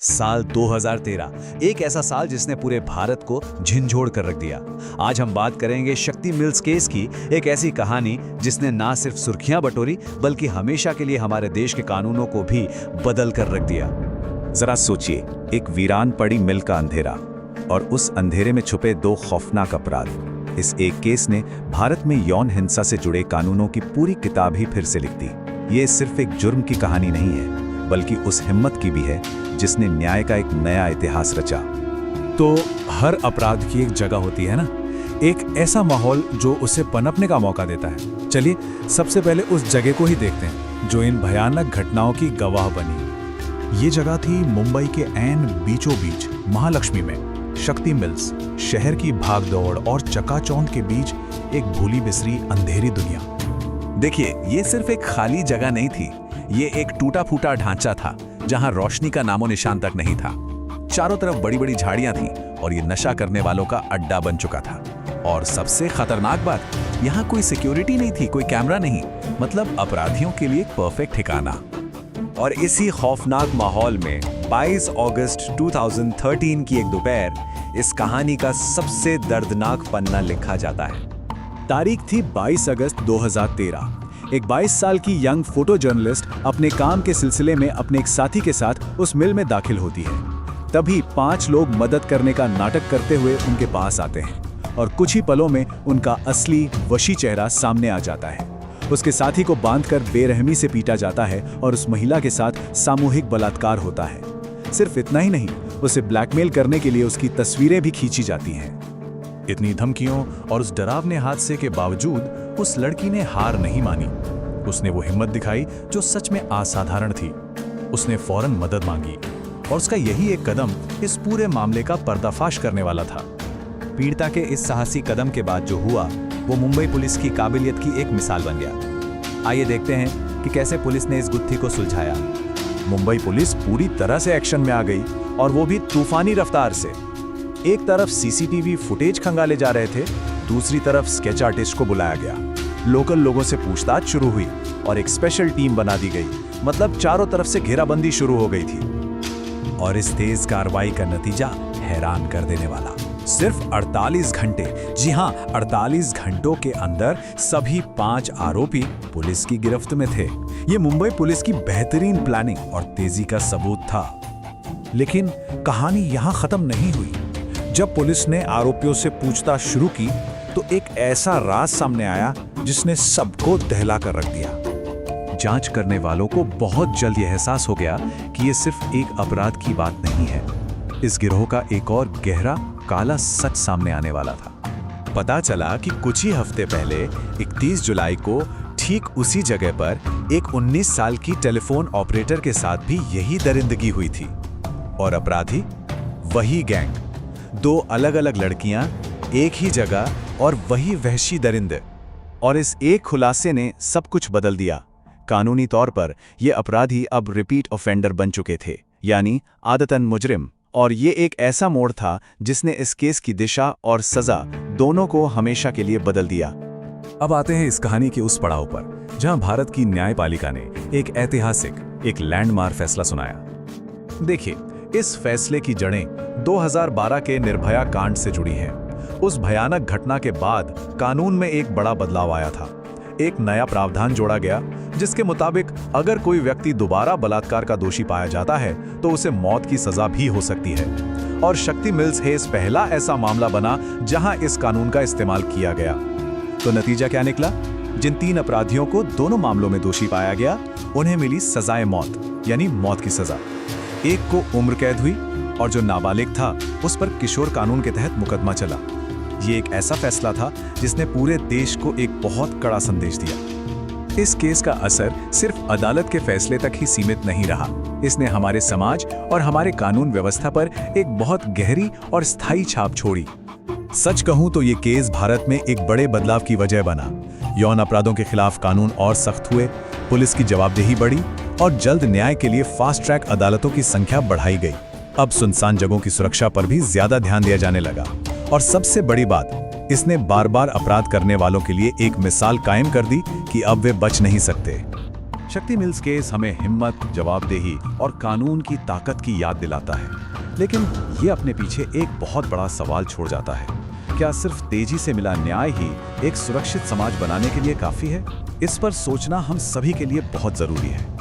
साल 2013 एक ऐसा साल जिसने पूरे भारत को झिंझोड़ कर रख दिया। आज हम बात करेंगे शक्ति मिल्स केस की, एक ऐसी कहानी जिसने ना सिर्फ सुर्खियां बटोरी बल्कि हमेशा के लिए हमारे देश के कानूनों को भी बदल कर रख दिया। जरा सोचिए, एक वीरान पड़ी मिल का अंधेरा और उस अंधेरे में छुपे दो खौफनाक अपराध। इस एक केस ने भारत में यौन हिंसा से जुड़े कानूनों की पूरी किताब ही फिर से लिख दी। ये सिर्फ एक जुर्म की कहानी नहीं है बल्कि उस हिम्मत की भी है जिसने न्याय का एक नया इतिहास रचा। तो हर अपराध की एक जगह होती है ना, एक ऐसा माहौल जो उसे पनपने का मौका देता है। चलिए सबसे पहले उस जगह को ही देखते हैं जो इन भयानक घटनाओं की गवाह बनी। ये जगह थी मुंबई के ऐन बीचों बीच महालक्ष्मी में शक्ति मिल्स। शहर की भागदौड़ और चकाचौंध के बीच एक भूली बिसरी अंधेरी दुनिया। देखिए, ये सिर्फ एक खाली जगह नहीं थी, ये एक टूटा फूटा ढांचा था जहां रोशनी का नामो निशान तक नहीं था। चारों तरफ बड़ी बड़ी झाड़ियां थीं और ये नशा करने वालों का अड्डा बन चुका था। और सबसे खतरनाक बात, यहाँ कोई सिक्योरिटी नहीं थी, कोई कैमरा नहीं, मतलब अपराधियों के लिए एक परफेक्ट ठिकाना। और इसी खौफनाक माहौल में 22 अगस्त 2013 की एक दोपहर इस कहानी का सबसे दर्दनाक पन्ना लिखा जाता है। तारीख थी 22 अगस्त 2013। एक 22 साल की यंग फोटो जर्नलिस्ट अपने काम के सिलसिले में अपने एक साथी के साथ उस मिल में दाखिल होती है। तभी 5 लोग मदद करने का नाटक करते हुए उनके पास आते हैं और कुछ ही पलों में उनका असली वशी चेहरा सामने आ जाता है। उसके साथी को बांधकर बेरहमी से पीटा जाता है और उस महिला के साथ सामूहिक बलात्कार होता है। सिर्फ इतना ही नहीं, उसे ब्लैकमेल करने के लिए उसकी तस्वीरें भी खींची जाती हैं। इतनी धमकियों और उस डरावने हादसे के बावजूद उस लड़की ने हार नहीं मानी। उसने वो हिम्मत दिखाई जो सच में असाधारण थी। उसने फौरन मदद मांगी और उसका यही एक कदम इस पूरे मामले का पर्दाफाश करने वाला था। पीड़िता के इस साहसी कदम के बाद जो हुआ वो मुंबई पुलिस की काबिलियत की एक मिसाल बन गया। आइए देखते हैं कि कैसे पुलिस ने इस गुत्थी को सुलझाया। मुंबई पुलिस पूरी तरह से एक्शन में आ गई और वो भी तूफानी रफ्तार से। एक तरफ सीसीटीवी फुटेज खंगाले जा रहे थे, दूसरी तरफ स्केच आर्टिस्ट को बुलाया गया। लोकल लोगों से पूछताछ शुरू हुई और एक स्पेशल टीम बना दी गई। मतलब चारों तरफ से घेराबंदी शुरू हो गई थी। और इस तेज कार्रवाई का नतीजा हैरान कर देने वाला। सिर्फ 48 घंटे, जी हां 48 घंटों के अंदर सभी 5 आरोपी पुलिस की गिरफ्त में थे। ये मुंबई पुलिस की बेहतरीन प्लानिंग और तेजी का सबूत था। लेकिन कहानी यहां खत्म नहीं हुई। जब पुलिस ने आरोपियों से पूछताछ शुरू की तो एक ऐसा राज सामने आया जिसने सबको दहला कर रख दिया। जांच करने वालों को बहुत जल्द यह एहसास हो गया कि ये सिर्फ एक अपराध की बात नहीं है। इस गिरोह का एक और गहरा काला सच सामने आने वाला था। पता चला कि कुछ ही हफ्ते पहले 31 जुलाई को ठीक उसी जगह पर एक 19 साल की टेलीफोन ऑपरेटर के साथ भी यही दरिंदगी हुई थी। और अपराधी वही गैंग, 2 अलग-अलग लड़कियां, एक ही जगह और वही वहशी दरिंदे। और इस एक खुलासे ने सब कुछ बदल दिया। कानूनी तौर पर ये अपराधी अब रिपीट ऑफेंडर बन चुके थे, यानी आदतन मुजरिम। और ये एक ऐसा मोड़ था जिसने इस केस की दिशा और सजा दोनों को हमेशा के लिए बदल दिया। अब आते हैं इस कहानी के उस पड़ाव पर जहां भारत की न्यायपालिका ने एक ऐतिहासिक, एक लैंडमार्क फैसला सुनाया। देखिए, इस फैसले की जड़ें 2012 के निर्भया कांड से जुड़ी हैं। उस भयानक घटना के बाद कानून में एक बड़ा बदलाव आया था। एक नया प्रावधान जोड़ा गया जिसके मुताबिक अगर कोई व्यक्ति दोबारा बलात्कार का दोषी पाया जाता है तो उसे मौत की सजा भी हो सकती है। और शक्ति मिल्स हेस पहला ऐसा मामला बना जहां इस कानून का इस्तेमाल किया गया। तो नतीजा क्या निकला? जिन 3 अपराधियों को दोनों मामलों में दोषी पाया गया उन्हें मिली सजाए मौत, यानी मौत की सजा। एक को उम्र कैद हुई और जो नाबालिग था उस पर किशोर कानून के तहत मुकदमा चला। ये एक ऐसा फैसला था जिसने पूरे देश को एक बहुत कड़ा संदेश दिया। इस केस का असर सिर्फ अदालत के फैसले तक ही सीमित नहीं रहा। इसने हमारे समाज और हमारे कानून व्यवस्था पर एक बहुत गहरी और स्थायी छाप छोड़ी। सच कहूं तो ये केस भारत में एक बड़े बदलाव की वजह बना। यौन अपराधों के खिलाफ कानून और सख्त हुए, पुलिस की जवाबदेही बढ़ी और जल्द न्याय के लिए फास्ट ट्रैक अदालतों की संख्या बढ़ाई गई। अब सुनसान जगहों की सुरक्षा पर भी ज्यादा ध्यान दिया जाने लगा। और सबसे बड़ी बात, इसने बार बार अपराध करने वालों के लिए एक मिसाल कायम कर दी कि अब वे बच नहीं सकते। शक्ति मिल्स केस हमें हिम्मत, जवाबदेही और कानून की ताकत की याद दिलाता है, लेकिन ये अपने पीछे एक बहुत बड़ा सवाल छोड़ जाता है। क्या सिर्फ तेजी से मिला न्याय ही एक सुरक्षित समाज बनाने के लिए काफी है? इस पर सोचना हम सभी के लिए बहुत जरूरी है।